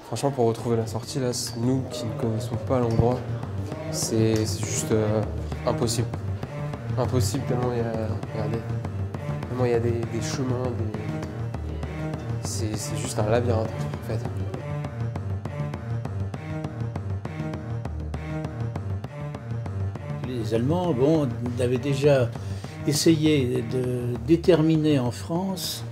Franchement, pour retrouver la sortie, là, nous qui ne connaissons pas l'endroit, c'est juste impossible. Impossible tellement il y a, regardez, tellement il y a des chemins, c'est juste un labyrinthe en fait. Les Allemands, bon, avaient déjà essayé de déterminer en France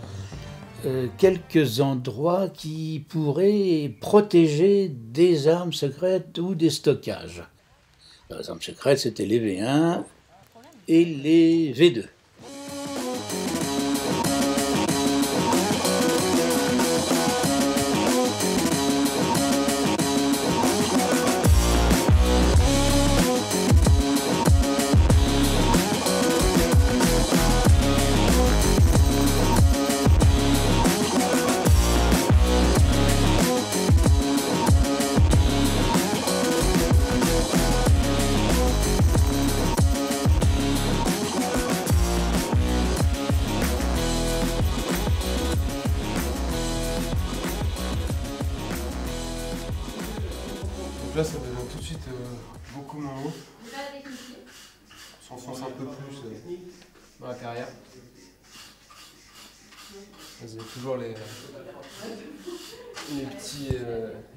quelques endroits qui pourraient protéger des armes secrètes ou des stockages. Les armes secrètes, c'était les V1 et les V2. Là, ça devient tout de suite beaucoup moins haut. On s'enfonce un peu plus dans la carrière. Vous avez toujours les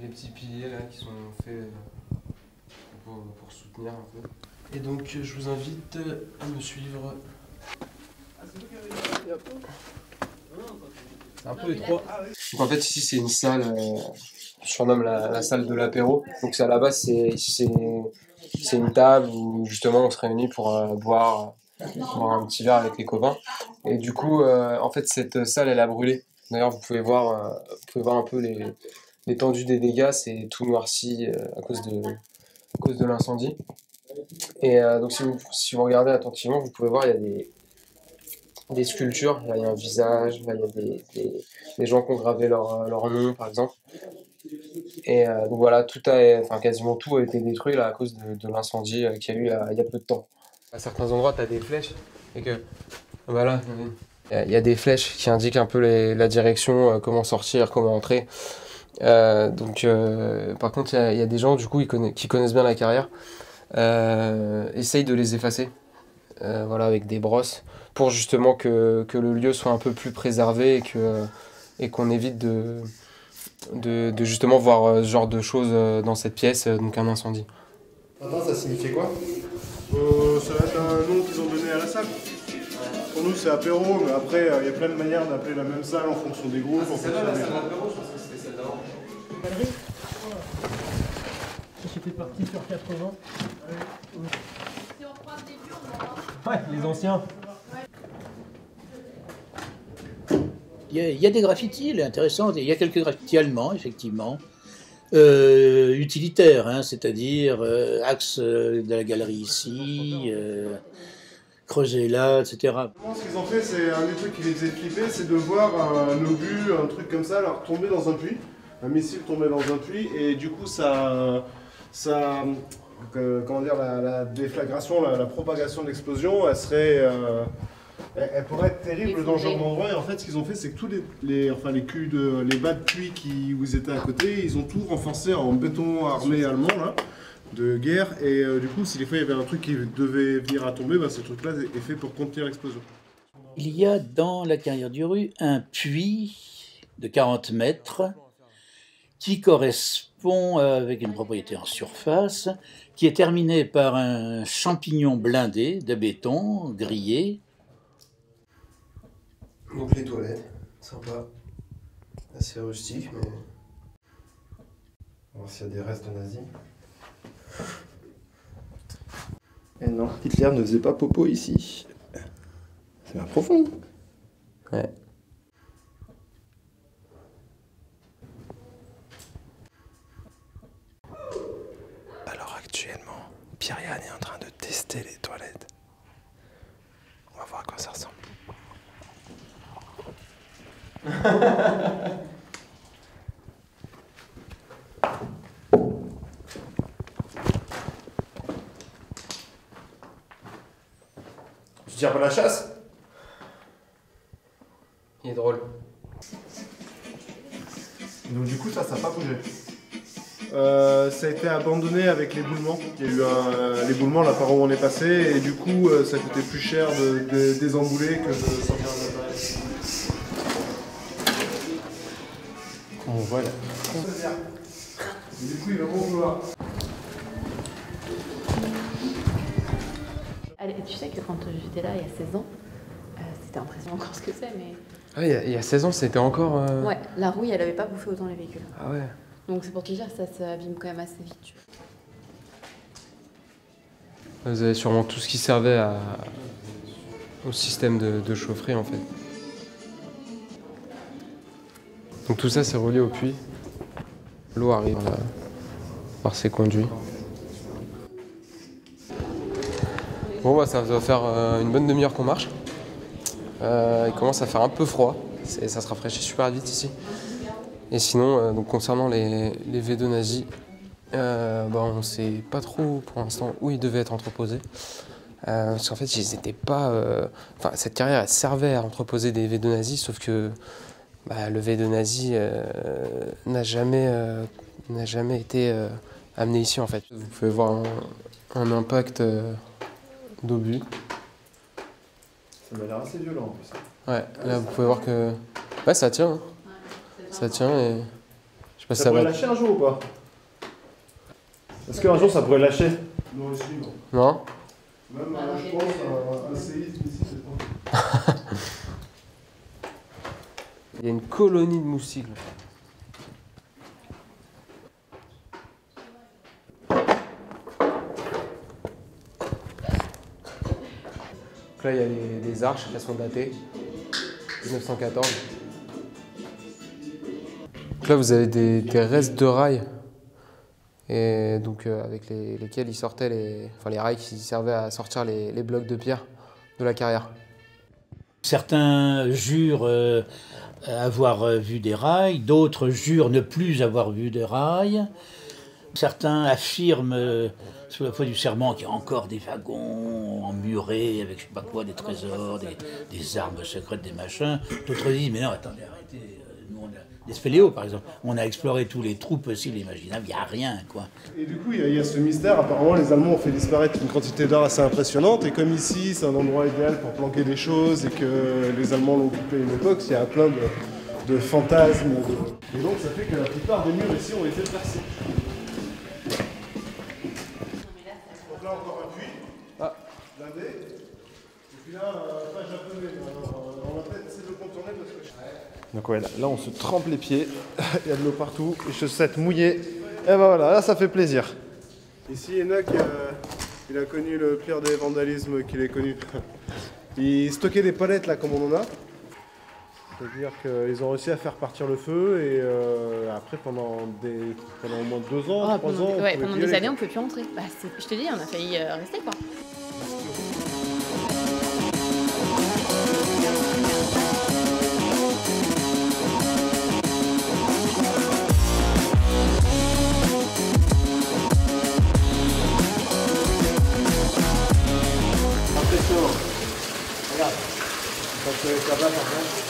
petits piliers là, qui sont faits pour soutenir un peu. Et donc, je vous invite à me suivre. C'est un peu étroit. Donc, en fait, ici, c'est une salle. Je surnomme la salle de l'apéro. Donc c'est à la base, c'est une table où justement on se réunit pour boire un petit verre avec les copains. Et du coup, en fait, cette salle, elle a brûlé. D'ailleurs, vous pouvez voir un peu l'étendue des dégâts. C'est tout noirci à cause de l'incendie. Et donc si vous regardez attentivement, vous pouvez voir, il y a des sculptures. Là, il y a un visage. Là, il y a des gens qui ont gravé leur nom, par exemple. Et donc voilà, quasiment tout a été détruit là, à cause de l'incendie qu'il y a eu il y a peu de temps. À certains endroits, tu as des flèches et que voilà, il y a des flèches qui indiquent un peu la direction, comment sortir, comment entrer. Par contre, il y a des gens du coup qui connaissent bien la carrière, essayent de les effacer, voilà, avec des brosses, pour justement que le lieu soit un peu plus préservé et qu'on évite de justement voir ce genre de choses dans cette pièce, donc un incendie. Attends, ça signifiait quoi? Ça va être un nom qu'ils ont donné à la salle. Pour nous, c'est apéro, mais après, il y a plein de manières d'appeler la même salle en fonction des groupes. Celle-là, la salle d'apéro, je pense que c'était celle d'avant. Galerie. J'étais parti sur 80. Si on prend des vieux, on Ouais, les anciens. Il y a des graffitis là, intéressants, il y a quelques graffitis allemands, effectivement, utilitaires, hein, c'est-à-dire axe de la galerie ici, creuser là, etc. Ce qu'ils ont fait, c'est un des trucs qui les faisait flipper, c'est de voir un obus, un truc comme ça, alors tomber dans un puits, un missile tomber dans un puits, et du coup comment dire, la déflagration, la propagation de l'explosion, elle pourrait être terrible dans ce genre d'endroit. Et en fait, ce qu'ils ont fait, c'est que tous les bas de puits où ils étaient à côté, ils ont tout renforcé en béton armé allemand là, de guerre. Et du coup, si des fois il y avait un truc qui devait venir à tomber, ce truc-là est fait pour contenir l'explosion. Il y a dans la carrière du Rue un puits de 40 mètres qui correspond avec une propriété en surface, qui est terminée par un champignon blindé de béton grillé. Donc les toilettes, sympa, assez rustique, mais... On va voir s'il y a des restes nazis. Et non, Hitler ne faisait pas popo ici. C'est bien profond. Ouais. Alors actuellement, Pierre-Yann est en train de tester les toilettes. On va voir à quoi ça ressemble. Tu tires pas la chasse? Il est drôle. Donc du coup ça n'a pas bougé. Ça a été abandonné avec l'éboulement. Il y a eu l'éboulement là par où on est passé et du coup ça coûtait plus cher de désembouler que de sortir un appareil. On voit là. Et du coup il va vouloir. Allez, tu sais que quand j'étais là il y a 16 ans, c'était impressionnant encore ce que c'est, mais... Ah, il y a 16 ans, c'était encore... Ouais, la rouille, elle avait pas bouffé autant les véhicules. Ah ouais. Donc c'est pour te dire, ça s'abîme quand même assez vite. Tu vois. Vous avez sûrement tout ce qui servait au système de chaufferie en fait. Donc tout ça c'est relié au puits. L'eau arrive là, par ces conduits. Bon bah ça va faire une bonne demi-heure qu'on marche. Il commence à faire un peu froid. Ça se rafraîchit super vite ici. Et sinon, donc concernant les V2 nazis, on ne sait pas trop pour l'instant où ils devaient être entreposés. Parce qu'en fait, ils étaient pas. Cette carrière elle servait à entreposer des V2 nazis, sauf que le V2 nazi n'a jamais été amené ici en fait. Vous pouvez voir un impact d'obus. Ça m'a l'air assez violent en plus. Ouais, là vous pouvez voir que. Ouais, ça tient. Hein. Ça tient et. Je sais pas si Ça pourrait va. lâcher un jour ou pas? Est-ce qu'un jour ça pourrait lâcher? Non, ici non. Non? Même je pense un séisme ici, c'est pas. Il y a une colonie de moustiques. Là. Donc là, il y a des arches, elles sont datées. 1914. Donc là, vous avez des restes de rails. Et donc, avec lesquels ils sortaient les rails qui servaient à sortir les blocs de pierre de la carrière. Certains jurent avoir vu des rails, d'autres jurent ne plus avoir vu de rails. Certains affirment, sous la foi du serment, qu'il y a encore des wagons emmurés avec je sais pas quoi, des trésors, des armes secrètes, des machins. D'autres disent, mais non, attendez, arrêtez. Nous, on a des spéléos, par exemple. On a exploré tous les trous possibles et imaginables, il n'y a rien, quoi. Et du coup, il y a ce mystère. Apparemment, les Allemands ont fait disparaître une quantité d'or assez impressionnante. Et comme ici, c'est un endroit idéal pour planquer des choses et que les Allemands l'ont occupé à une époque, il y a plein de fantasmes. Et donc, ça fait que la plupart des murs ici ont été percés. Donc là, encore un puits. Blindé. Et puis là, pas japonais. Alors, on va peut-être essayer de le contourner parce que... Donc ouais, là on se trempe les pieds, il y a de l'eau partout, les chaussettes mouillées, et ben voilà, là ça fait plaisir. Ici, Enoch, il a connu le pire des vandalismes qu'il ait connu. Il stockait des palettes là comme on en a. C'est-à-dire qu'ils ont réussi à faire partir le feu et après pendant au moins 2 ans, 3 ans... Ouais, pendant des années on ne peut plus rentrer. Bah, je te dis, on a failli rester quoi. Regarde, parce que ça va par contre.